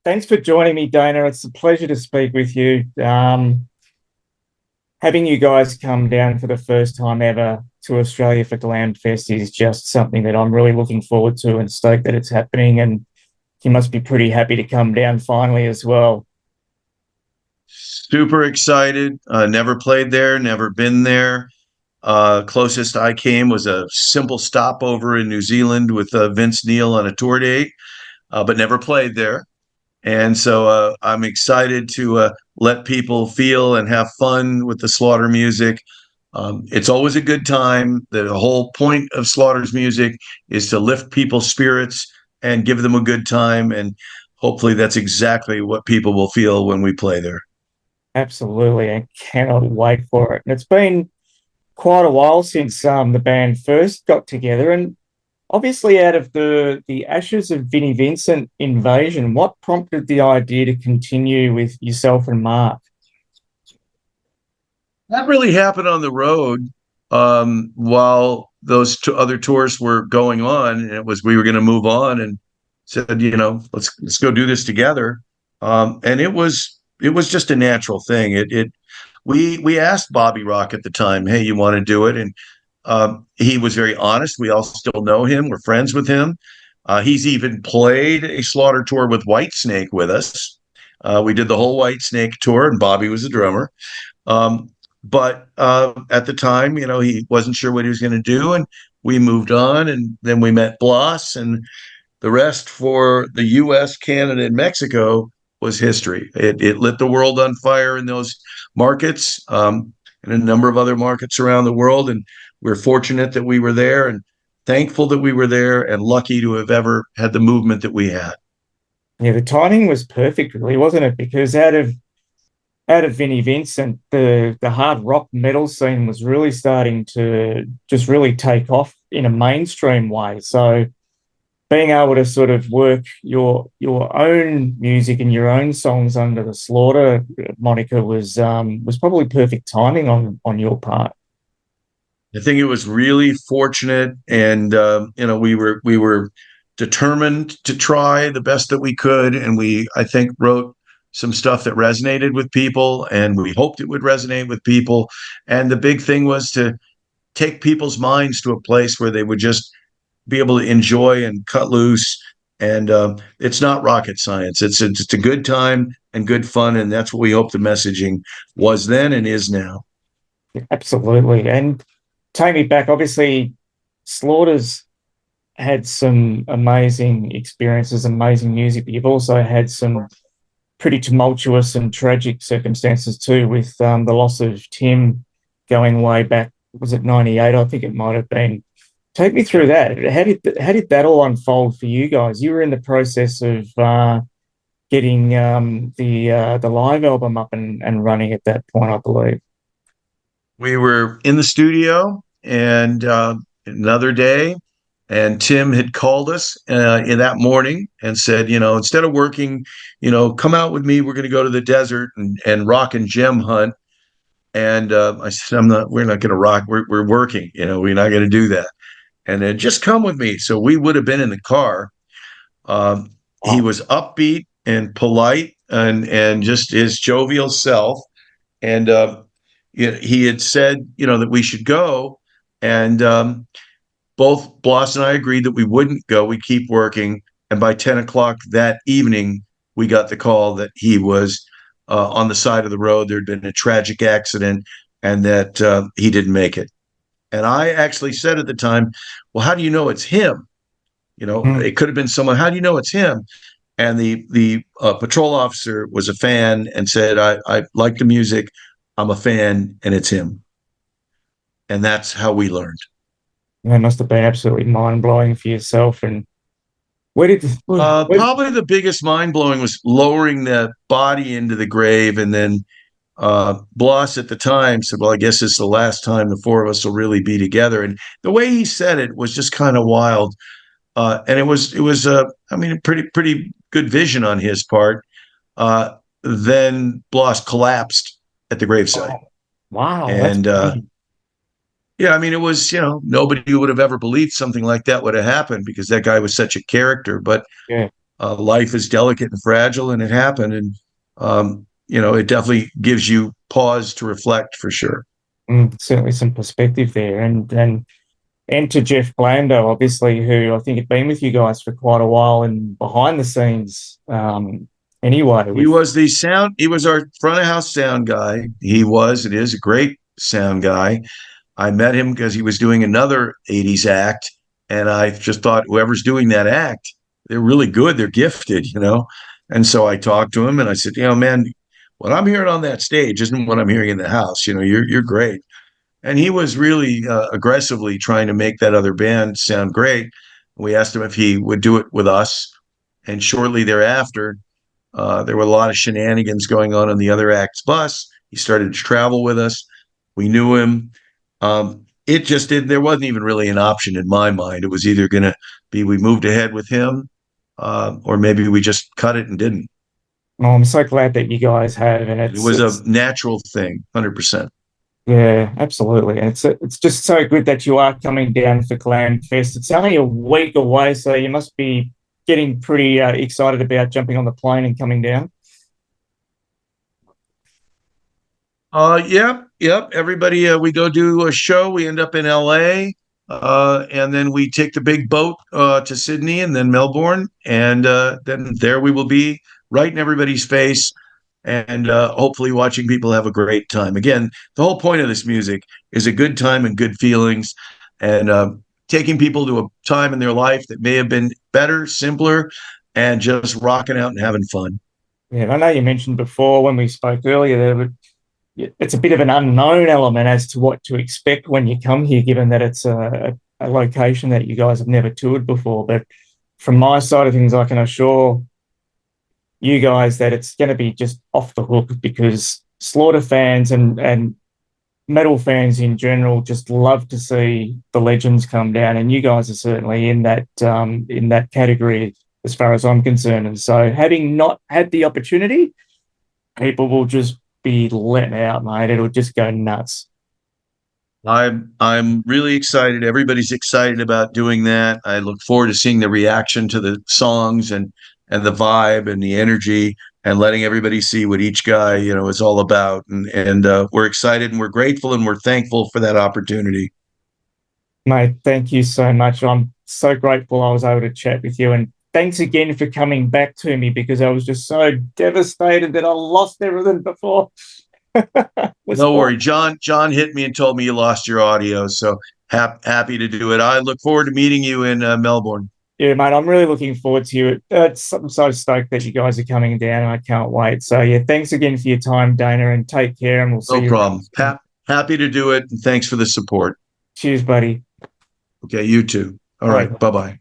Thanks for joining me, Dana. It's a pleasure to speak with you. Having you guys come down for the first time ever to Australia for Glam Fest is just something that I'm really looking forward to and stoked that it's happening. And you must be pretty happy to come down finally as well. Super excited. Never played there, never been there. Closest I came was a simple stopover in New Zealand with Vince Neil on a tour date, but never played there. And so I'm excited to let people feel and have fun with the Slaughter music. It's always a good time. The whole point of Slaughter's music is to lift people's spirits and give them a good time. And hopefully that's exactly what people will feel when we play there. Absolutely. I cannot wait for it. And it's been quite a while since the band first got together. And obviously, out of the ashes of Vinnie Vincent invasion, what prompted the idea to continue with yourself and Mark? That really happened on the road while those two other tours were going on. And it was we were going to move on and said, let's go do this together. And it was just a natural thing. We asked Bobby Rock at the time, hey, you want to do it? And he was very honest. We all still know him. We're friends with him. He's even played a Slaughter tour with Whitesnake with us. We did the whole Whitesnake tour, and Bobby was the drummer. But at the time, he wasn't sure what he was going to do, and we moved on. And then we met Bloss, and the rest for the U.S., Canada, and Mexico was history. It lit the world on fire in those markets and a number of other markets around the world. And we're fortunate that we were there and thankful that we were there and lucky to have ever had the movement that we had. Yeah, the timing was perfect, really, wasn't it? Because out of Vinnie Vincent, the hard rock metal scene was really starting to just really take off in a mainstream way. So being able to sort of work your own music and your own songs under the Slaughter moniker was probably perfect timing on your part. I think it was really fortunate, and we were determined to try the best that we could, and we I think wrote some stuff that resonated with people, and we hoped it would resonate with people. And the big thing was to take people's minds to a place where they would just be able to enjoy and cut loose. And it's not rocket science. It's a good time and good fun, and that's what we hope the messaging was then and is now. Absolutely. And take me back, obviously, Slaughter's had some amazing experiences, amazing music, but you've also had some pretty tumultuous and tragic circumstances too, with the loss of Tim going way back. Was it 98? I think it might have been. Take me through that. How did that all unfold for you guys? You were in the process of getting the live album up and running at that point, I believe. We were in the studio, and another day, and Tim had called us in that morning and said, instead of working, come out with me. We're going to go to the desert and rock and gem hunt. And I said, we're not going to rock. We're working. We're not going to do that. And then just come with me. So we would have been in the car. He Wow. was upbeat and polite and just his jovial self. And he had said, that we should go. And both Bloss and I agreed that we wouldn't go. We'd keep working. And by 10 o'clock that evening, we got the call that he was on the side of the road. There'd been a tragic accident and that he didn't make it. And I actually said at the time, well, how do you know it's him? Mm. It could have been someone. How do you know it's him? And the patrol officer was a fan and said, I like the music. I'm a fan, and it's him. And that's how we learned. That must have been absolutely mind blowing for yourself. And where did Probably the biggest mind blowing was lowering the body into the grave. And then Bloss at the time said, well, I guess it's the last time the four of us will really be together. And the way he said it was just kind of wild. And it was I mean, a pretty good vision on his part. Then Bloss collapsed at the gravesite. wow, that's And crazy. yeah, I mean, it was, nobody would have ever believed something like that would have happened because that guy was such a character. But Yeah. life is delicate and fragile, and it happened. And it definitely gives you pause to reflect for sure. Certainly some perspective there, and to Jeff Blando, obviously, who I think had been with you guys for quite a while and behind the scenes. Anyway, He was the sound. He was our front of house sound guy. It is a great sound guy. I met him because he was doing another 80s act. And I just thought, whoever's doing that act, they're really good. They're gifted. And so I talked to him and I said, man, what I'm hearing on that stage isn't what I'm hearing in the house. You're great. And he was really aggressively trying to make that other band sound great. We asked him if he would do it with us. And shortly thereafter, there were a lot of shenanigans going on the other act's bus. He started to travel with us. We knew him. It just did. There wasn't even really an option in my mind. It was either going to be we moved ahead with him, or maybe we just cut it and didn't. oh, I'm so glad that you guys have, and It was a natural thing, 100%. yeah, absolutely, and it's just so good that you are coming down for Glam Fest. It's only a week away, so you must be getting pretty excited about jumping on the plane and coming down. Yep. Everybody, we go do a show. We end up in LA, and then we take the big boat to Sydney and then Melbourne, and then there we will be right in everybody's face, and hopefully watching people have a great time. Again, the whole point of this music is a good time and good feelings, and taking people to a time in their life that may have been better, simpler, and just rocking out and having fun. Yeah, I know you mentioned before when we spoke earlier that it's a bit of an unknown element as to what to expect when you come here, given that it's a location that you guys have never toured before. But from my side of things, I can assure you guys that it's going to be just off the hook, because Slaughter fans and metal fans in general just love to see the legends come down, and you guys are certainly in that category as far as I'm concerned. And so, having not had the opportunity, people will just be let out, mate. It'll just go nuts. I'm really excited. Everybody's excited about doing that. I look forward to seeing the reaction to the songs and the vibe and the energy, and letting everybody see what each guy is all about. And we're excited and we're grateful and we're thankful for that opportunity. Mate, thank you so much. I'm so grateful I was able to chat with you, and thanks again for coming back to me, because I was just so devastated that I lost everything before. No worry. John hit me and told me you lost your audio, so happy to do it. I look forward to meeting you in Melbourne. Yeah, mate, I'm really looking forward to it. I'm so stoked that you guys are coming down, and I can't wait. So, yeah, thanks again for your time, Dana, and take care, and we'll see you. No problem. Happy to do it, and thanks for the support. Cheers, buddy. Okay, you too. All right, bye-bye.